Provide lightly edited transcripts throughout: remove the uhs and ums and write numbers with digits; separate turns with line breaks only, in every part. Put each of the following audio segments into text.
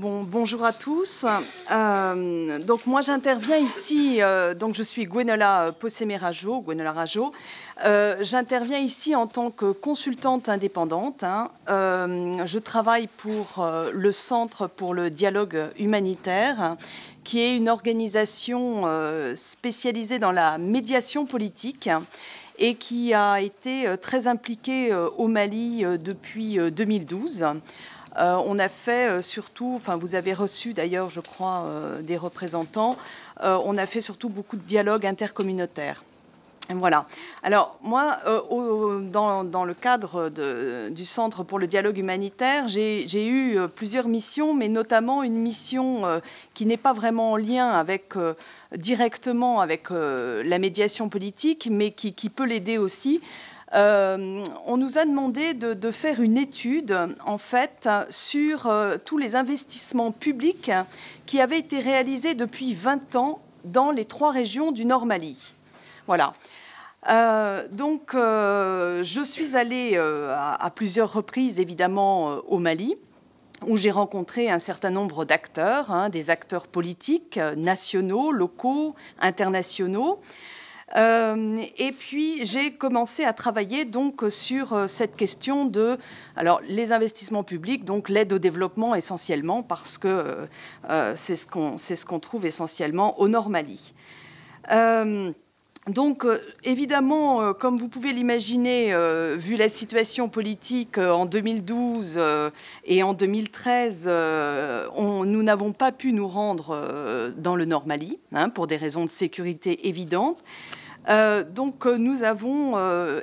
Bonjour à tous. Donc moi j'interviens ici, donc je suis Gwenola Possemé-Rajo, j'interviens ici en tant que consultante indépendante. Je travaille pour le Centre pour le dialogue humanitaire, qui est une organisation spécialisée dans la médiation politique et qui a été très impliquée au Mali depuis 2012. On a fait surtout, enfin vous avez reçu d'ailleurs je crois des représentants, on a fait surtout beaucoup de dialogues intercommunautaires. Voilà. Alors moi, dans le cadre du Centre pour le dialogue humanitaire, j'ai eu plusieurs missions, mais notamment une mission qui n'est pas vraiment en lien directement avec la médiation politique, mais qui peut l'aider aussi. On nous a demandé de faire une étude, en fait, sur tous les investissements publics qui avaient été réalisés depuis 20 ans dans les 3 régions du Nord Mali. Voilà. Donc, je suis allée à plusieurs reprises, évidemment, au Mali, où j'ai rencontré un certain nombre d'acteurs, des acteurs politiques, nationaux, locaux, internationaux. Et puis j'ai commencé à travailler donc sur cette question de les investissements publics, donc l'aide au développement essentiellement, parce que c'est ce qu'on trouve essentiellement au Nord Mali. Donc, évidemment, comme vous pouvez l'imaginer, vu la situation politique en 2012 et en 2013, nous n'avons pas pu nous rendre dans le Nord Mali, pour des raisons de sécurité évidentes. Donc nous avons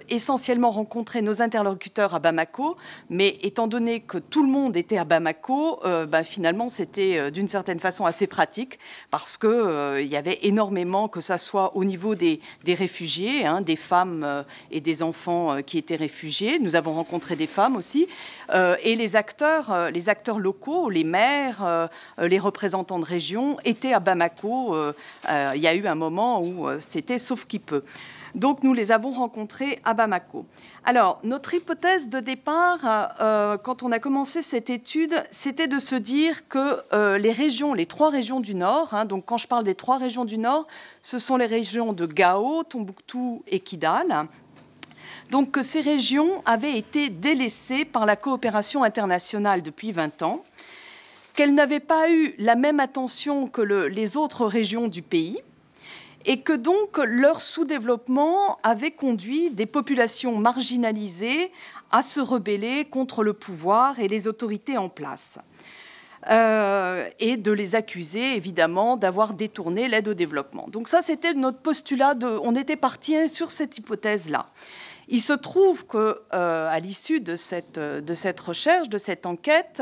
essentiellement rencontré nos interlocuteurs à Bamako, mais étant donné que tout le monde était à Bamako, finalement c'était d'une certaine façon assez pratique parce que il y avait énormément, que ça soit au niveau des réfugiés, des femmes et des enfants qui étaient réfugiés. Nous avons rencontré des femmes aussi, et les acteurs locaux, les maires, les représentants de région étaient à Bamako. Il y a eu un moment où c'était sauf qui peut. Donc nous les avons rencontrés à Bamako. Alors notre hypothèse de départ, quand on a commencé cette étude, c'était de se dire que les 3 régions du Nord, donc quand je parle des 3 régions du Nord, ce sont les régions de Gao, Tombouctou et Kidal. Donc que ces régions avaient été délaissées par la coopération internationale depuis 20 ans, qu'elles n'avaient pas eu la même attention que les autres régions du pays, et que donc leur sous-développement avait conduit des populations marginalisées à se rebeller contre le pouvoir et les autorités en place, et de les accuser évidemment d'avoir détourné l'aide au développement. Donc ça, c'était notre postulat, on était parti sur cette hypothèse-là. Il se trouve qu'à l'issue de cette recherche, de cette enquête,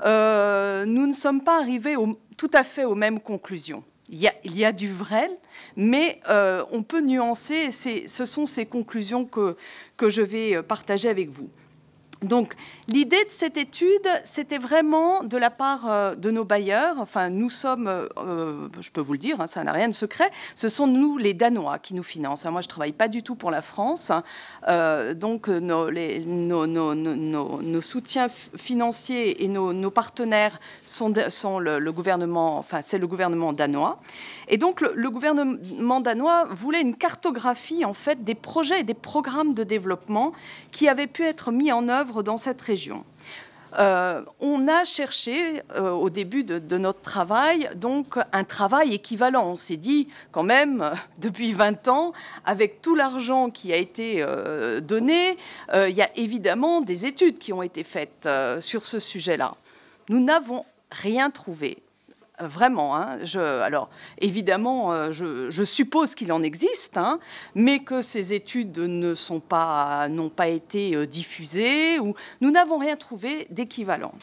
nous ne sommes pas arrivés tout à fait aux mêmes conclusions. Il y a du vrai, mais on peut nuancer, et ce sont ces conclusions que je vais partager avec vous. Donc, l'idée de cette étude, c'était vraiment de la part de nos bailleurs, enfin, nous sommes, je peux vous le dire, ça n'a rien de secret, ce sont nous, les Danois, qui nous financent. Moi, je ne travaille pas du tout pour la France, donc nos soutiens financiers et nos partenaires sont le gouvernement, enfin, c'est le gouvernement danois. Et donc, le gouvernement danois voulait une cartographie, en fait, des projets et des programmes de développement qui avaient pu être mis en œuvre dans cette région. On a cherché au début de notre travail donc un travail équivalent. On s'est dit quand même depuis 20 ans, avec tout l'argent qui a été donné, il y a évidemment des études qui ont été faites sur ce sujet-là. Nous n'avons rien trouvé. Vraiment, alors évidemment, je suppose qu'il en existe, mais que ces études n'ont pas été diffusées, ou nous n'avons rien trouvé d'équivalent.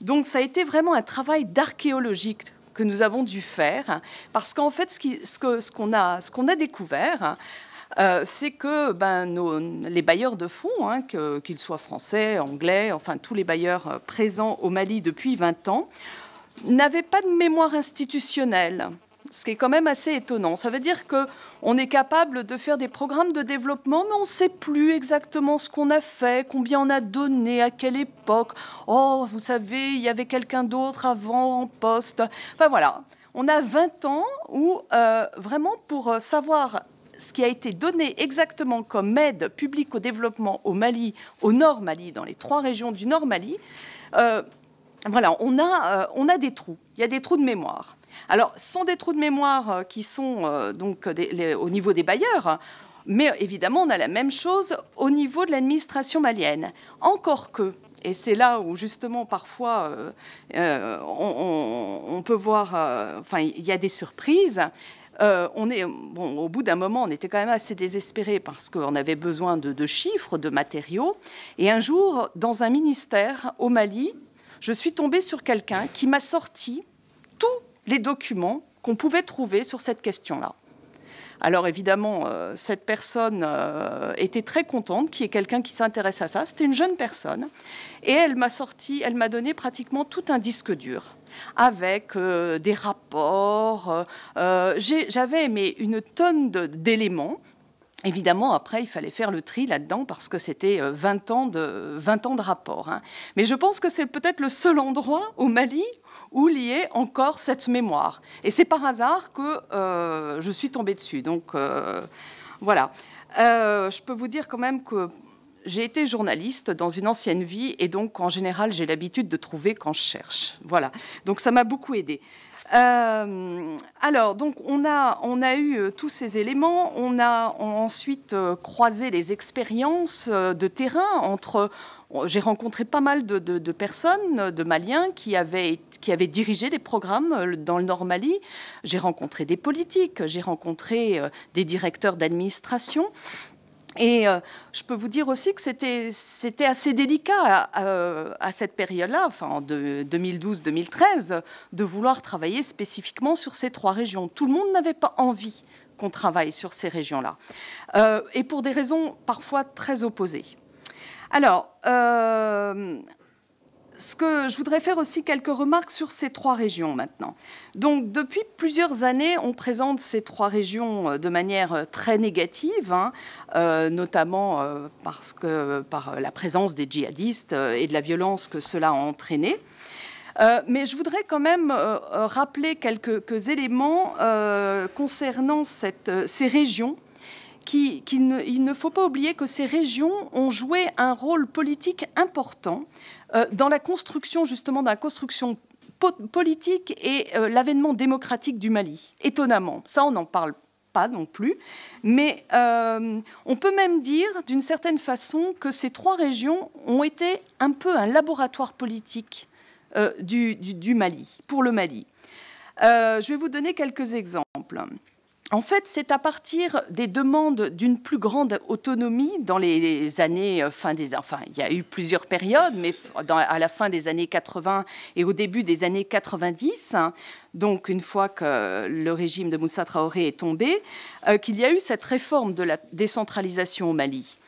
Donc ça a été vraiment un travail d'archéologique que nous avons dû faire, parce qu'en fait, ce qu'on a découvert, c'est que les bailleurs de fonds, qu'ils soient français, anglais, enfin tous les bailleurs présents au Mali depuis 20 ans, n'avaient pas de mémoire institutionnelle. ce qui est quand même assez étonnant. Ça veut dire qu'on est capable de faire des programmes de développement, mais on ne sait plus exactement ce qu'on a fait, combien on a donné, à quelle époque. Oh, vous savez, il y avait quelqu'un d'autre avant en poste. Enfin voilà, on a 20 ans où vraiment pour savoir ce qui a été donné exactement comme aide publique au développement au Mali, au Nord Mali, dans les 3 régions du Nord Mali, voilà, on a des trous. Il y a des trous de mémoire. Alors, ce sont des trous de mémoire qui sont donc au niveau des bailleurs, mais évidemment, on a la même chose au niveau de l'administration malienne. Encore que, et c'est là où justement parfois on peut voir, enfin, il y a des surprises. Au bout d'un moment, on était quand même assez désespérés parce qu'on avait besoin de chiffres, de matériaux. Et un jour, dans un ministère au Mali, je suis tombée sur quelqu'un qui m'a sorti tous les documents qu'on pouvait trouver sur cette question-là. Alors évidemment, cette personne était très contente qu'il y ait quelqu'un qui s'intéresse à ça. C'était une jeune personne. Et elle m'a donné pratiquement tout un disque dur avec des rapports. J'avais une tonne d'éléments. Évidemment, après, il fallait faire le tri là-dedans parce que c'était 20 ans de rapports. Hein. Mais je pense que c'est peut-être le seul endroit au Mali où il y ait encore cette mémoire. Et c'est par hasard que je suis tombée dessus. Donc, voilà. Je peux vous dire quand même que j'ai été journaliste dans une ancienne vie et donc, en général, j'ai l'habitude de trouver quand je cherche. Voilà. Donc, ça m'a beaucoup aidée. Alors, donc, on a eu tous ces éléments. On a ensuite croisé les expériences de terrain entre... J'ai rencontré pas mal de personnes, de Maliens, qui avaient dirigé des programmes dans le Nord Mali. J'ai rencontré des politiques, j'ai rencontré des directeurs d'administration. Et je peux vous dire aussi que c'était assez délicat à cette période-là, enfin en 2012-2013, de vouloir travailler spécifiquement sur ces 3 régions. Tout le monde n'avait pas envie qu'on travaille sur ces régions-là, et pour des raisons parfois très opposées. Alors, je voudrais faire aussi quelques remarques sur ces 3 régions maintenant. Donc, depuis plusieurs années, on présente ces 3 régions de manière très négative, hein, notamment par la présence des djihadistes et de la violence que cela a entraîné. Mais je voudrais quand même rappeler quelques éléments concernant ces régions. Il ne faut pas oublier que ces régions ont joué un rôle politique important dans la construction, justement, dans la construction politique et l'avènement démocratique du Mali. Étonnamment, ça, on n'en parle pas non plus. Mais on peut même dire, d'une certaine façon, que ces 3 régions ont été un peu un laboratoire politique du Mali, pour le Mali. Je vais vous donner quelques exemples. En fait, c'est à partir des demandes d'une plus grande autonomie dans les années il y a eu plusieurs périodes, mais à la fin des années 80 et au début des années 90, hein, donc une fois que le régime de Moussa Traoré est tombé, qu'il y a eu cette réforme de la décentralisation au Mali.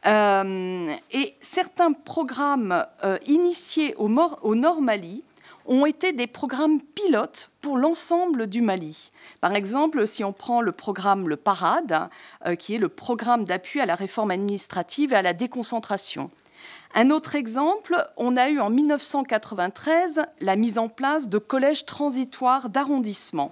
Et certains programmes initiés au Nord Mali ont été des programmes pilotes pour l'ensemble du Mali. Par exemple, si on prend le programme Le Parade, qui est le programme d'appui à la réforme administrative et à la déconcentration. Un autre exemple, on a eu en 1993 la mise en place de collèges transitoires d'arrondissement,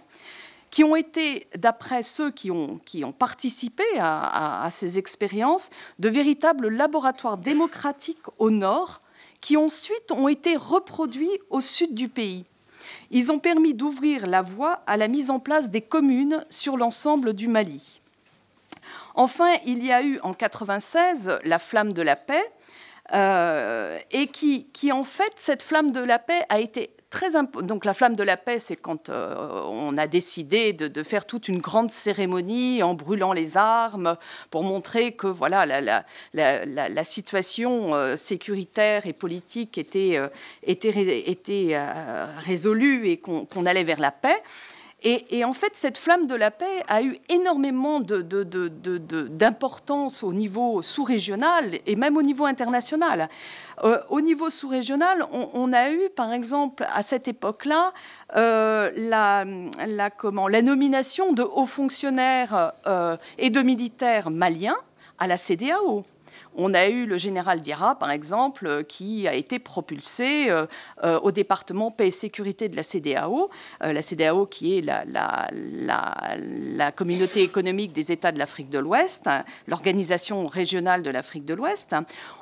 qui ont été, d'après ceux qui ont participé à ces expériences, de véritables laboratoires démocratiques au nord, qui ensuite ont été reproduits au sud du pays. Ils ont permis d'ouvrir la voie à la mise en place des communes sur l'ensemble du Mali. Enfin, il y a eu en 1996 la flamme de la paix, et qui en fait, cette flamme de la paix a été très importante. Donc la flamme de la paix, c'est quand on a décidé de faire toute une grande cérémonie en brûlant les armes pour montrer que voilà, la situation sécuritaire et politique était résolue et qu'on allait vers la paix. Et en fait, cette flamme de la paix a eu énormément d'importance au niveau sous-régional et même au niveau international. Au niveau sous-régional, on a eu, par exemple, à cette époque-là, la nomination de hauts fonctionnaires et de militaires maliens à la CEDEAO. On a eu le général Diarra, par exemple, qui a été propulsé au département paix et sécurité de la CEDEAO. La CEDEAO qui est la communauté économique des États de l'Afrique de l'Ouest, l'organisation régionale de l'Afrique de l'Ouest.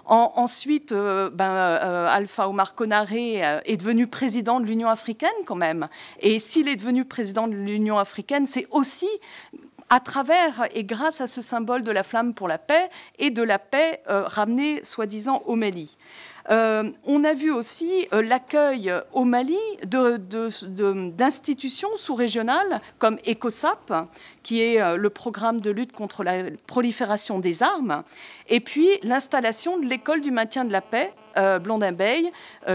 Ensuite, Alpha Omar Konaré est devenu président de l'Union africaine quand même. Et s'il est devenu président de l'Union africaine, c'est aussi à travers et grâce à ce symbole de la flamme pour la paix et de la paix ramenée, soi-disant, au Mali. On a vu aussi l'accueil au Mali d'institutions sous-régionales comme ECOSAP, qui est le programme de lutte contre la prolifération des armes, et puis l'installation de l'école du maintien de la paix, Blondin Bey,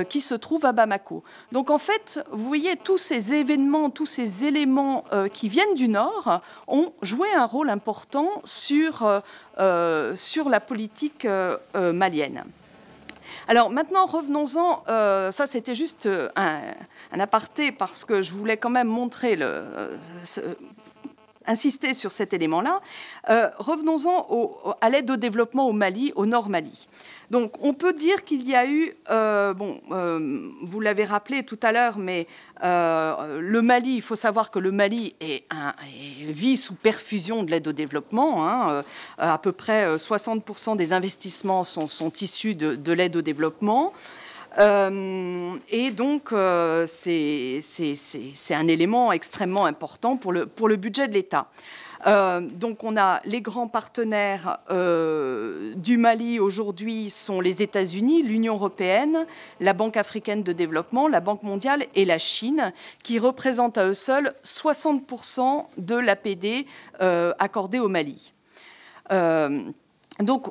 qui se trouve à Bamako. Donc en fait, vous voyez, tous ces événements, tous ces éléments qui viennent du Nord ont joué un rôle important sur la politique malienne. Alors maintenant, revenons-en, ça c'était juste un aparté parce que je voulais quand même montrer, insister sur cet élément-là. Revenons-en à l'aide au développement au Mali, au Nord Mali. Donc on peut dire qu'il y a eu, vous l'avez rappelé tout à l'heure, mais le Mali, il faut savoir que le Mali vit sous perfusion de l'aide au développement. Hein, à peu près 60% des investissements sont issus de l'aide au développement. Et donc, c'est un élément extrêmement important pour le budget de l'État. Donc, on a les grands partenaires du Mali aujourd'hui sont les États-Unis, l'Union européenne, la Banque africaine de développement, la Banque mondiale et la Chine, qui représentent à eux seuls 60% de l'APD accordée au Mali. Donc,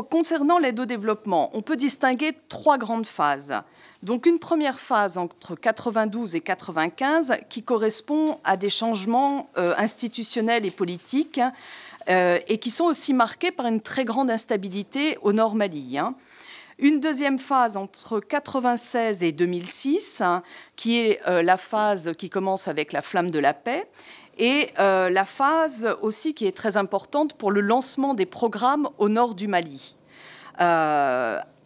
concernant l'aide au développement, on peut distinguer 3 grandes phases. Donc une première phase entre 92 et 95 qui correspond à des changements institutionnels et politiques et qui sont aussi marqués par une très grande instabilité au Nord Mali. Hein. Une deuxième phase entre 96 et 2006, qui est la phase qui commence avec la flamme de la paix, et la phase aussi qui est très importante pour le lancement des programmes au nord du Mali.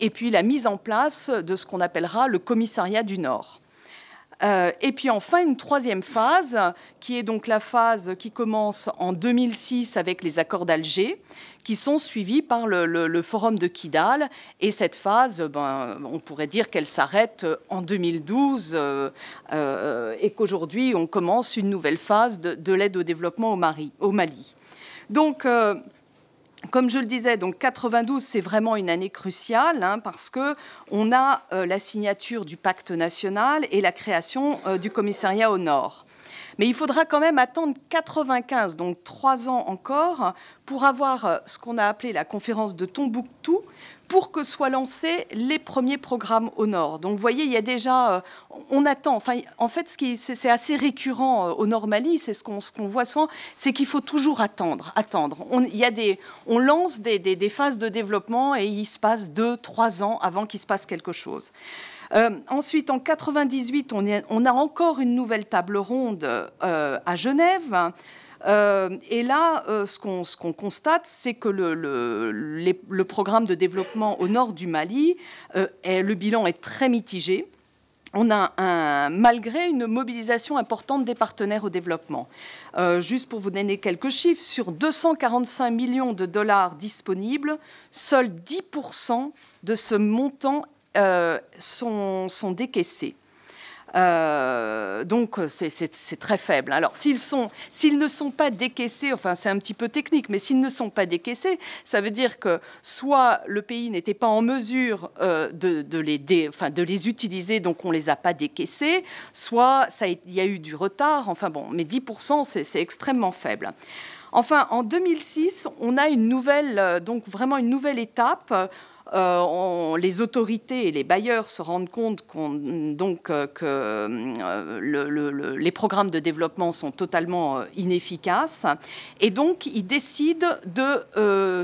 Et puis la mise en place de ce qu'on appellera le commissariat du Nord. Et puis enfin une troisième phase, qui est donc la phase qui commence en 2006 avec les accords d'Alger, qui sont suivis par le forum de Kidal. Et cette phase, on pourrait dire qu'elle s'arrête en 2012 et qu'aujourd'hui on commence une nouvelle phase de l'aide au développement au Mali. Donc, comme je le disais, donc 92, c'est vraiment une année cruciale hein, parce qu'on a la signature du pacte national et la création du commissariat au Nord. Mais il faudra quand même attendre 95, donc 3 ans encore, pour avoir ce qu'on a appelé la conférence de Tombouctou, pour que soient lancés les premiers programmes au Nord. Donc, vous voyez, il y a déjà... on attend. Enfin, en fait, c'est assez récurrent au Nord Mali, c'est ce qu'on voit souvent, c'est qu'il faut toujours attendre. On lance des phases de développement et il se passe 2-3 ans avant qu'il se passe quelque chose. Ensuite, en 98, on a encore une nouvelle table ronde à Genève. Et là, ce qu'on constate, c'est que le programme de développement au nord du Mali, le bilan est très mitigé. On a malgré une mobilisation importante des partenaires au développement. Juste pour vous donner quelques chiffres, sur 245 millions de dollars disponibles, seuls 10% de ce montant sont décaissés. Donc c'est très faible. Alors s'ils ne sont pas décaissés, enfin c'est un petit peu technique, mais s'ils ne sont pas décaissés, ça veut dire que soit le pays n'était pas en mesure de les utiliser, donc on ne les a pas décaissés, soit il y a eu du retard, enfin bon, mais 10% c'est extrêmement faible. Enfin, en 2006, on a donc vraiment une nouvelle étape les autorités et les bailleurs se rendent compte que les programmes de développement sont totalement inefficaces, et donc ils décident de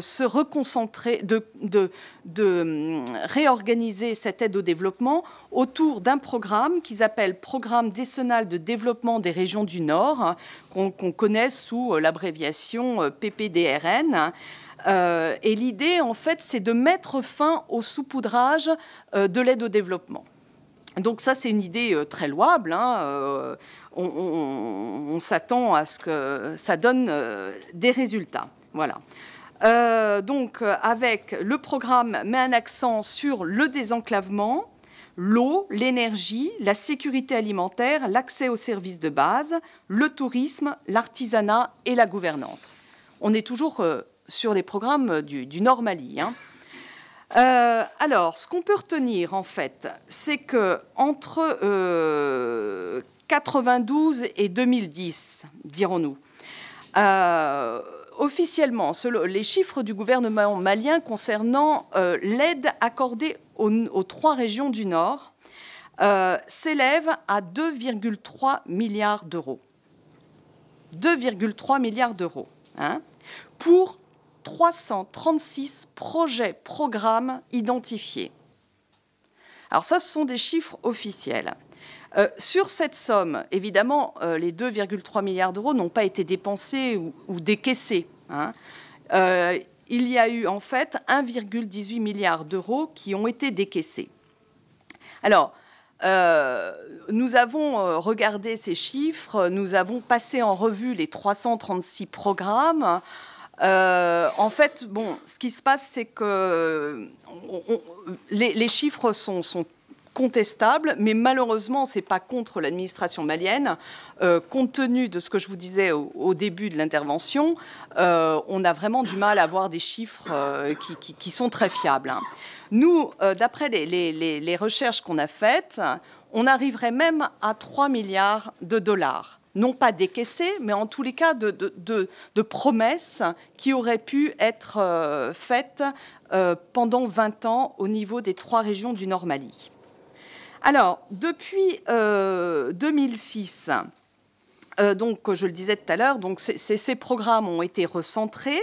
se reconcentrer, de réorganiser cette aide au développement autour d'un programme qu'ils appellent Programme décennal de développement des régions du Nord, qu'on connaît sous l'abréviation PPDRN. Et l'idée, en fait, c'est de mettre fin au saupoudrage de l'aide au développement. Donc ça, c'est une idée très louable. On s'attend à ce que ça donne des résultats. Voilà. Donc, avec le programme, met un accent sur le désenclavement, l'eau, l'énergie, la sécurité alimentaire, l'accès aux services de base, le tourisme, l'artisanat et la gouvernance. On est toujours sur les programmes du Nord Mali. Alors, ce qu'on peut retenir, en fait, c'est qu'entre 92 et 2010, dirons-nous, officiellement, les chiffres du gouvernement malien concernant l'aide accordée aux 3 régions du Nord s'élèvent à 2,3 milliards d'euros. 2,3 milliards d'euros, pour 336 projets, programmes identifiés. Alors ça, ce sont des chiffres officiels. Sur cette somme, évidemment, les 2,3 milliards d'euros n'ont pas été dépensés ou décaissés. Il y a eu en fait 1,18 milliard d'euros qui ont été décaissés. Alors, nous avons regardé ces chiffres, nous avons passé en revue les 336 programmes. En fait, bon, ce qui se passe, c'est que les chiffres sont contestables, mais malheureusement, ce n'est pas contre l'administration malienne. Compte tenu de ce que je vous disais au début de l'intervention, on a vraiment du mal à avoir des chiffres qui sont très fiables. Nous, d'après les recherches qu'on a faites, on arriverait même à 3 milliards de dollars. Non pas décaissés, mais en tous les cas de promesses qui auraient pu être faites pendant 20 ans au niveau des 3 régions du Nord Mali. Alors, depuis 2006, donc, je le disais tout à l'heure, donc ces programmes ont été recentrés,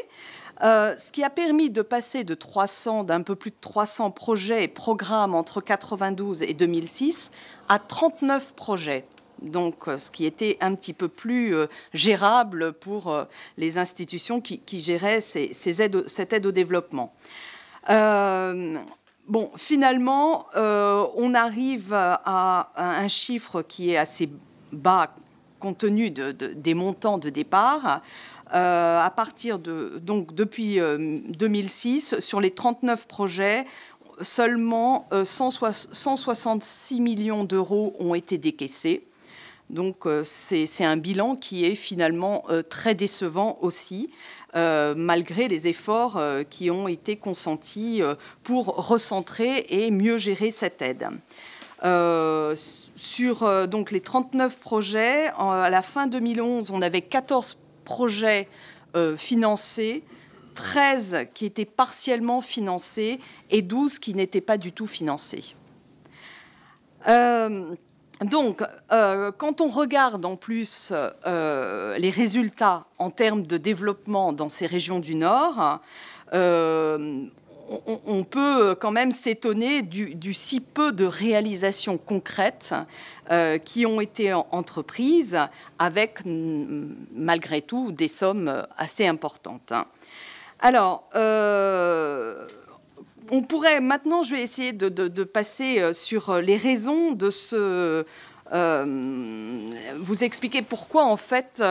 ce qui a permis de passer d'un peu plus de 300 projets et programmes entre 92 et 2006 à 39 projets. Donc, ce qui était un petit peu plus gérable pour les institutions qui géraient cette aide au développement. Bon, finalement, on arrive à un chiffre qui est assez bas compte tenu des montants de départ. À partir donc depuis 2006, sur les 39 projets, seulement 166 millions d'euros ont été décaissés. Donc, c'est un bilan qui est finalement très décevant aussi, malgré les efforts qui ont été consentis pour recentrer et mieux gérer cette aide. Sur donc, les 39 projets, à la fin 2011, on avait 14 projets financés, 13 qui étaient partiellement financés et 12 qui n'étaient pas du tout financés. Donc, quand on regarde en plus les résultats en termes de développement dans ces régions du Nord, on peut quand même s'étonner du si peu de réalisations concrètes qui ont été entreprises avec, malgré tout, des sommes assez importantes. Alors, on pourrait maintenant, je vais essayer de passer sur les raisons de vous expliquer pourquoi en fait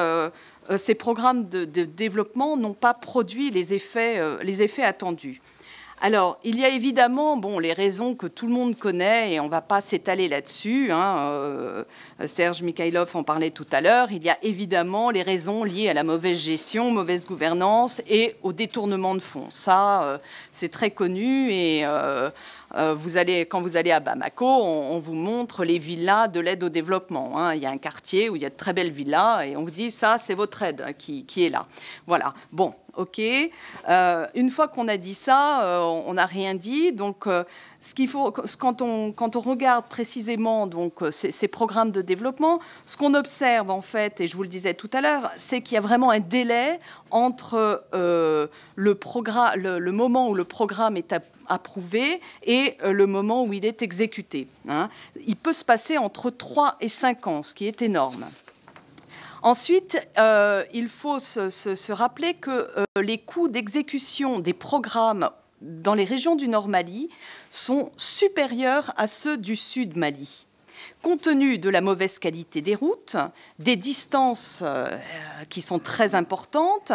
ces programmes de développement n'ont pas produit les effets attendus. Alors, il y a évidemment les raisons que tout le monde connaît et on ne va pas s'étaler là-dessus. Serge Mikhaïlov en parlait tout à l'heure. Il y a évidemment les raisons liées à la mauvaise gestion, mauvaise gouvernance et au détournement de fonds. Ça, c'est très connu et quand vous allez à Bamako, on vous montre les villas de l'aide au développement. Il y a un quartier où il y a de très belles villas et on vous dit ça, c'est votre aide qui est là. Voilà. Bon, OK. Une fois qu'on a dit ça, on n'a rien dit. Donc, ce qu'il faut, quand on regarde précisément donc, ces programmes de développement, ce qu'on observe, en fait, et je vous le disais tout à l'heure, c'est qu'il y a vraiment un délai entre le moment où le programme est approuvé et le moment où il est exécuté. Hein. Il peut se passer entre 3 et 5 ans, ce qui est énorme. Ensuite, il faut se rappeler que les coûts d'exécution des programmes dans les régions du Nord Mali sont supérieurs à ceux du Sud Mali. Compte tenu de la mauvaise qualité des routes, des distances qui sont très importantes,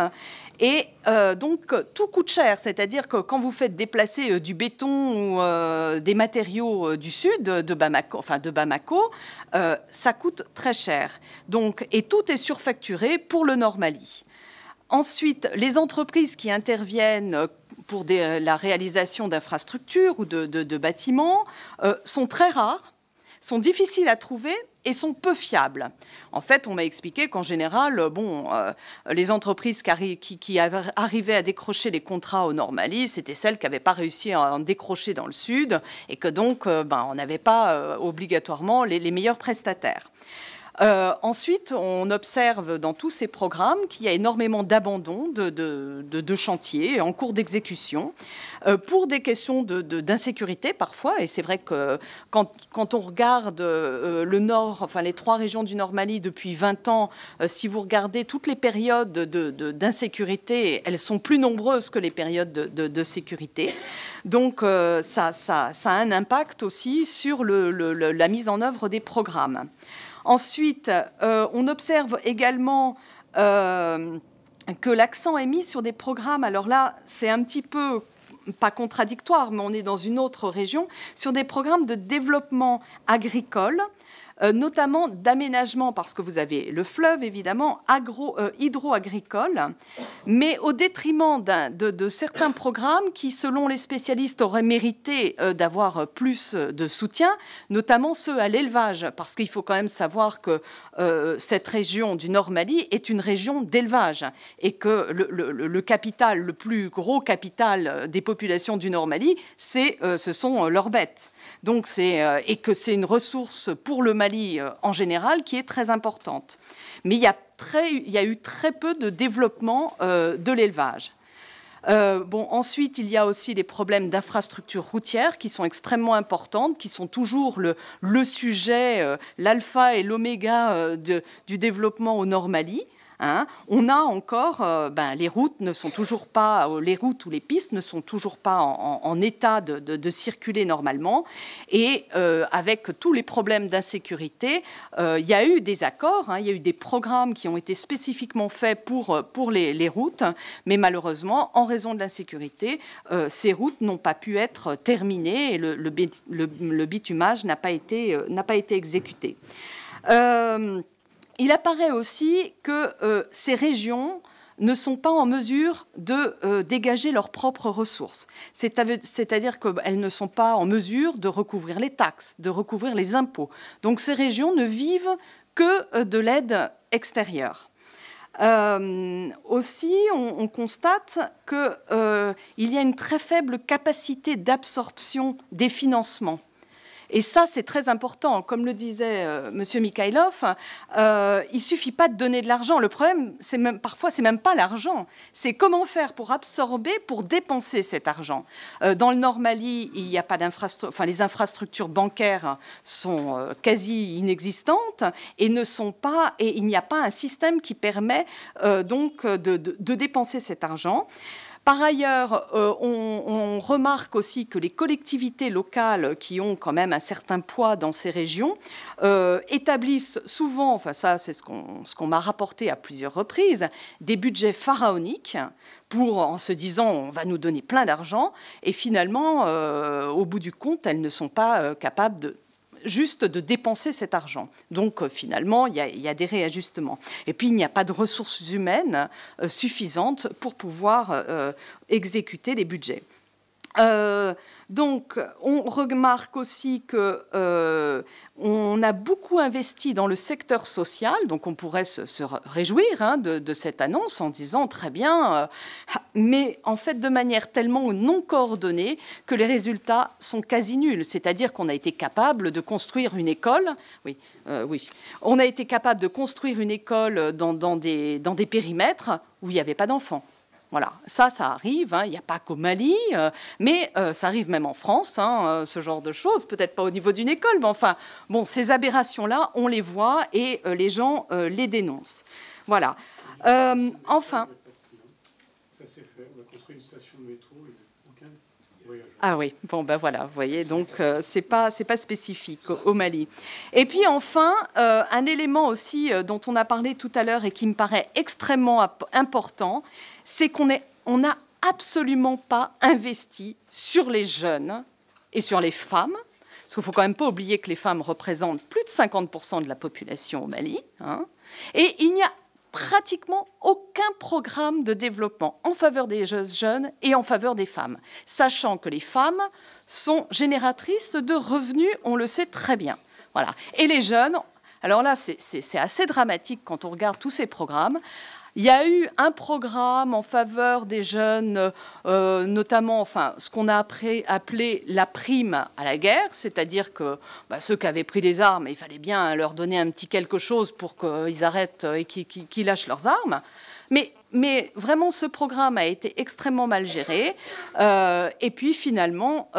et donc tout coûte cher. C'est-à-dire que quand vous faites déplacer du béton ou des matériaux du sud de Bamako, ça coûte très cher. Donc, et tout est surfacturé pour le Nord Mali. Ensuite, les entreprises qui interviennent pour la réalisation d'infrastructures ou de bâtiments sont très rares, sont difficiles à trouver et sont peu fiables. En fait, on m'a expliqué qu'en général, les entreprises qui arrivaient à décrocher les contrats au Nord Mali, c'était celles qui n'avaient pas réussi à en décrocher dans le Sud et que donc, on n'avait pas obligatoirement les meilleurs prestataires. Ensuite, on observe dans tous ces programmes qu'il y a énormément d'abandon de chantiers en cours d'exécution pour des questions d'insécurité parfois. Et c'est vrai que quand on regarde le Nord, enfin les 3 régions du Nord Mali depuis 20 ans, si vous regardez toutes les périodes d'insécurité, elles sont plus nombreuses que les périodes de sécurité. Donc ça a un impact aussi sur la mise en œuvre des programmes. Ensuite, on observe également que l'accent est mis sur des programmes, alors là, c'est un petit peu, pas contradictoire, mais on est dans une autre région, sur des programmes de développement agricole, notamment d'aménagement, parce que vous avez le fleuve, évidemment, hydro-agricole, mais au détriment de certains programmes qui, selon les spécialistes, auraient mérité d'avoir plus de soutien, notamment ceux à l'élevage, parce qu'il faut quand même savoir que cette région du Nord Mali est une région d'élevage, et que le capital, le plus gros capital des populations du Nord Mali, ce sont leurs bêtes. Donc et que c'est une ressource pour le Mali en général qui est très importante. Mais il y a eu très peu de développement de l'élevage. Ensuite, il y a aussi les problèmes d'infrastructures routières qui sont extrêmement importantes, qui sont toujours le sujet, l'alpha et l'oméga du développement au Nord Mali. Hein. On a encore, les routes ne sont toujours pas, les routes ou les pistes ne sont toujours pas en état de circuler normalement. Et avec tous les problèmes d'insécurité, il y a eu des accords, il y a eu des programmes qui ont été spécifiquement faits pour les routes, mais malheureusement, en raison de l'insécurité, ces routes n'ont pas pu être terminées et le bitumage n'a pas été exécuté. Il apparaît aussi que ces régions ne sont pas en mesure de dégager leurs propres ressources. C'est-à-dire qu'elles ne sont pas en mesure de recouvrir les taxes, de recouvrir les impôts. Donc ces régions ne vivent que de l'aide extérieure. Aussi, on constate qu'il y a une très faible capacité d'absorption des financements. Et ça, c'est très important. Comme le disait M. Mikhaïlov, il ne suffit pas de donner de l'argent. Le problème, parfois, ce n'est même pas l'argent. C'est comment faire pour absorber, pour dépenser cet argent. Dans le Nord Mali, il n'y a pas d'infrastructures, les infrastructures bancaires sont quasi inexistantes et il n'y a pas un système qui permet donc de dépenser cet argent. Par ailleurs, on remarque aussi que les collectivités locales qui ont quand même un certain poids dans ces régions établissent souvent, enfin ça c'est ce qu'on m'a rapporté à plusieurs reprises, des budgets pharaoniques en se disant on va nous donner plein d'argent et finalement, au bout du compte, elles ne sont pas capables juste de dépenser cet argent. Donc, finalement, il y a des réajustements. Et puis, il n'y a pas de ressources humaines suffisantes pour pouvoir exécuter les budgets. Donc, on remarque aussi qu'on a beaucoup investi dans le secteur social, donc on pourrait se réjouir de cette annonce en disant très bien, mais en fait de manière tellement non coordonnée que les résultats sont quasi nuls. C'est-à-dire qu'on a été capable de construire une école, on a été capable de construire une école dans des périmètres où il n'y avait pas d'enfants. Voilà, ça arrive, il n'y a pas qu'au Mali, mais ça arrive même en France, ce genre de choses, peut-être pas au niveau d'une école, mais enfin, bon, ces aberrations-là, on les voit et les gens les dénoncent. Voilà. Enfin...
Ça s'est fait, on a construit une station de métro et aucun voyageur.
Ah oui, bon ben voilà, vous voyez, donc c'est pas spécifique au Mali. Et puis enfin, un élément aussi dont on a parlé tout à l'heure et qui me paraît extrêmement important, c'est qu'on n'a absolument pas investi sur les jeunes et sur les femmes, parce qu'il ne faut quand même pas oublier que les femmes représentent plus de 50% de la population au Mali, et il n'y a pratiquement aucun programme de développement en faveur des jeunes et en faveur des femmes, sachant que les femmes sont génératrices de revenus, on le sait très bien. Voilà. Et les jeunes, alors là, c'est assez dramatique quand on regarde tous ces programmes. Il y a eu un programme en faveur des jeunes, notamment ce qu'on a appelé la prime à la guerre, c'est-à-dire que ceux qui avaient pris les armes, il fallait bien leur donner un petit quelque chose pour qu'ils arrêtent et qu'ils lâchent leurs armes. Mais vraiment, ce programme a été extrêmement mal géré. Et puis, finalement,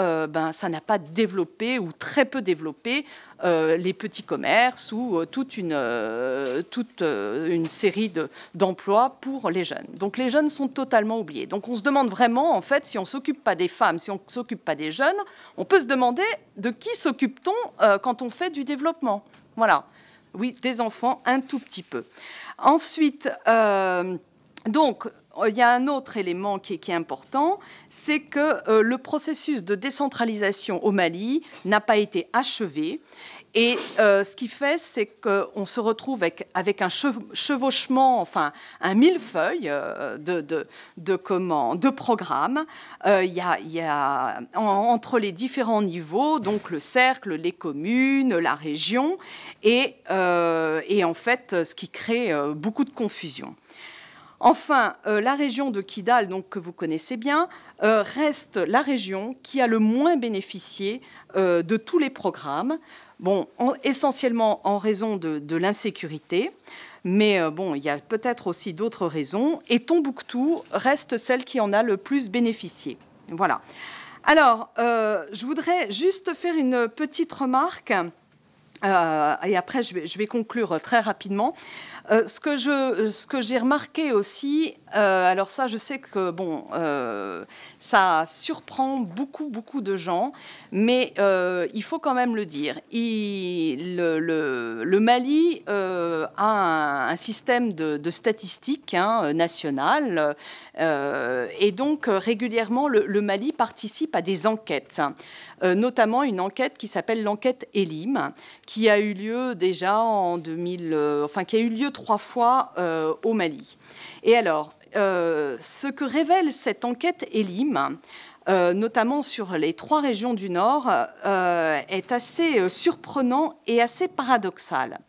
ça n'a pas développé ou très peu développé les petits commerces ou toute une série d'emplois pour les jeunes. Donc, les jeunes sont totalement oubliés. Donc, on se demande vraiment, en fait, si on ne s'occupe pas des femmes, si on ne s'occupe pas des jeunes, on peut se demander de qui s'occupe-t-on quand on fait du développement. Voilà. Oui, des enfants, un tout petit peu. Ensuite, donc, il y a un autre élément qui est important, c'est que le processus de décentralisation au Mali n'a pas été achevé. Et ce qui fait, c'est qu'on se retrouve avec un chevauchement, enfin un millefeuille de programmes. Il y a entre les différents niveaux, donc le cercle, les communes, la région, et en fait, ce qui crée beaucoup de confusion. Enfin, la région de Kidal, donc, que vous connaissez bien, reste la région qui a le moins bénéficié de tous les programmes. Bon, essentiellement en raison de l'insécurité, mais bon, il y a peut-être aussi d'autres raisons. Et Tombouctou reste celle qui en a le plus bénéficié. Voilà. Alors, je voudrais juste faire une petite remarque, et après je vais conclure très rapidement. Ce que j'ai remarqué aussi, alors ça, je sais que bon, ça surprend beaucoup de gens, mais il faut quand même le dire. Le Mali a un système de statistiques national, et donc régulièrement le Mali participe à des enquêtes, notamment une enquête qui s'appelle l'enquête Elim, qui a eu lieu déjà en 2000, qui a eu lieu 3 fois au Mali. Et alors, ce que révèle cette enquête Elim, notamment sur les 3 régions du Nord, est assez surprenant et assez paradoxal.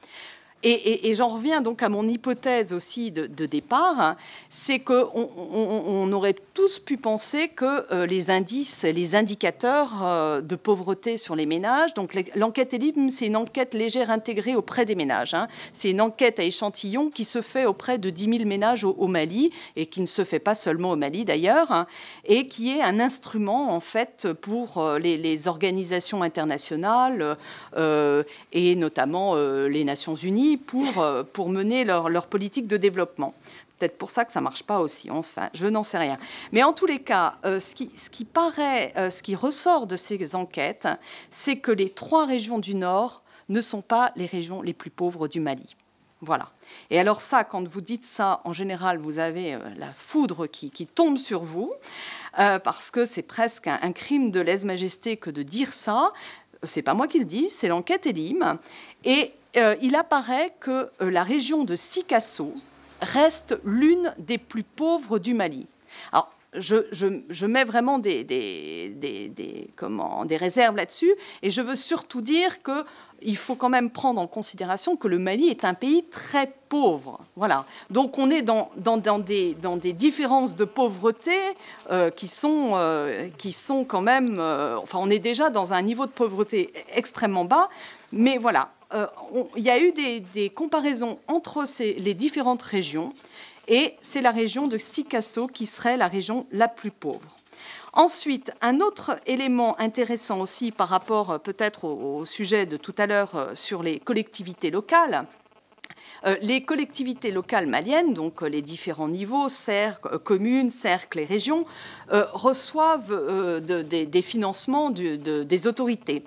Et j'en reviens donc à mon hypothèse aussi de départ, c'est qu'on aurait tous pu penser que les indices, les indicateurs de pauvreté sur les ménages, donc l'enquête Elim, c'est une enquête légère intégrée auprès des ménages. C'est une enquête à échantillons qui se fait auprès de 10 000 ménages au Mali, et qui ne se fait pas seulement au Mali d'ailleurs, et qui est un instrument en fait pour les organisations internationales et notamment les Nations Unies, pour mener leur politique de développement. Peut-être pour ça que ça ne marche pas aussi, enfin, je n'en sais rien. Mais en tous les cas, ce qui ressort de ces enquêtes, c'est que les 3 régions du Nord ne sont pas les régions les plus pauvres du Mali. Voilà. Et alors ça, quand vous dites ça, en général, vous avez la foudre qui tombe sur vous, parce que c'est presque un crime de lèse-majesté que de dire ça. C'est pas moi qui le dis, c'est l'enquête Elim. Et il apparaît que la région de Sikasso reste l'une des plus pauvres du Mali. Alors, je mets vraiment des réserves là-dessus, et je veux surtout dire qu'il faut quand même prendre en considération que le Mali est un pays très pauvre. Voilà. Donc on est dans des différences de pauvreté qui sont quand même... enfin, on est déjà dans un niveau de pauvreté extrêmement bas, mais voilà. Il y a eu des comparaisons entre les différentes régions, et c'est la région de Sikasso qui serait la région la plus pauvre. Ensuite, un autre élément intéressant aussi par rapport peut-être au sujet de tout à l'heure sur les collectivités locales. Les collectivités locales maliennes, donc les différents niveaux, cercles, communes, cercles et régions, reçoivent des financements des autorités.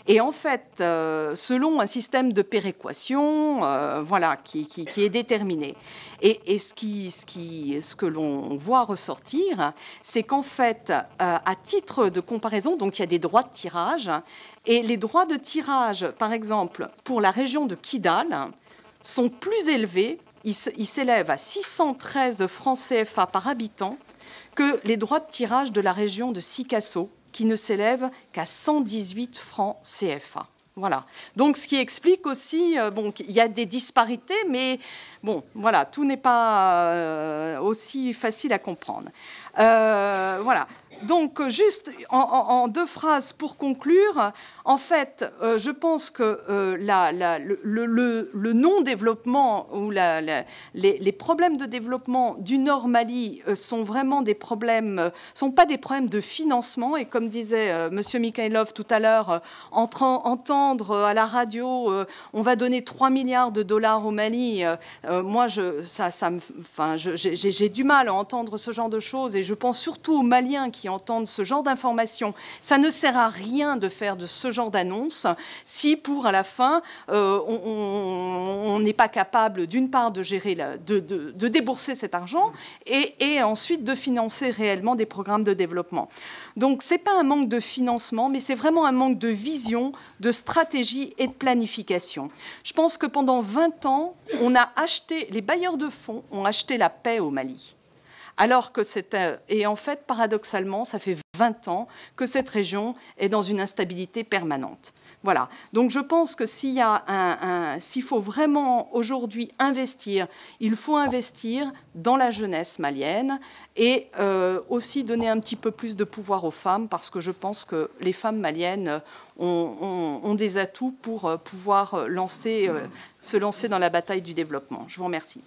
Et en fait, selon un système de péréquation, voilà, qui est déterminé. Et ce que l'on voit ressortir, c'est qu'en fait, à titre de comparaison, donc il y a des droits de tirage, et les droits de tirage, par exemple, pour la région de Kidal, sont plus élevés, ils s'élèvent à 613 francs CFA par habitant, que les droits de tirage de la région de Sikasso, qui ne s'élèvent qu'à 118 francs CFA. Voilà. Donc, ce qui explique aussi, bon, qu'il y a des disparités, mais bon, voilà, tout n'est pas aussi facile à comprendre. Voilà. Donc, juste en deux phrases pour conclure, en fait, je pense que le non-développement ou les problèmes de développement du Nord Mali sont vraiment des problèmes, sont pas des problèmes de financement. Et comme disait M. Mikhailov tout à l'heure, entendre à la radio, on va donner 3 milliards de dollars au Mali, moi, j'ai du mal à entendre ce genre de choses, et je pense surtout aux Maliens qui entendent ce genre d'informations. Ça ne sert à rien de faire de ce genre d'annonce si, pour à la fin, on n'est pas capable, d'une part, de gérer, de débourser cet argent, et ensuite de financer réellement des programmes de développement. Donc, ce n'est pas un manque de financement, mais c'est vraiment un manque de vision, de stratégie et de planification. Je pense que pendant 20 ans, les bailleurs de fonds ont acheté la paix au Mali. Alors que et en fait, paradoxalement, ça fait 20 ans que cette région est dans une instabilité permanente. Voilà. Donc je pense que s'il faut vraiment aujourd'hui investir, il faut investir dans la jeunesse malienne, et aussi donner un petit peu plus de pouvoir aux femmes, parce que je pense que les femmes maliennes ont des atouts pour pouvoir se lancer dans la bataille du développement. Je vous remercie.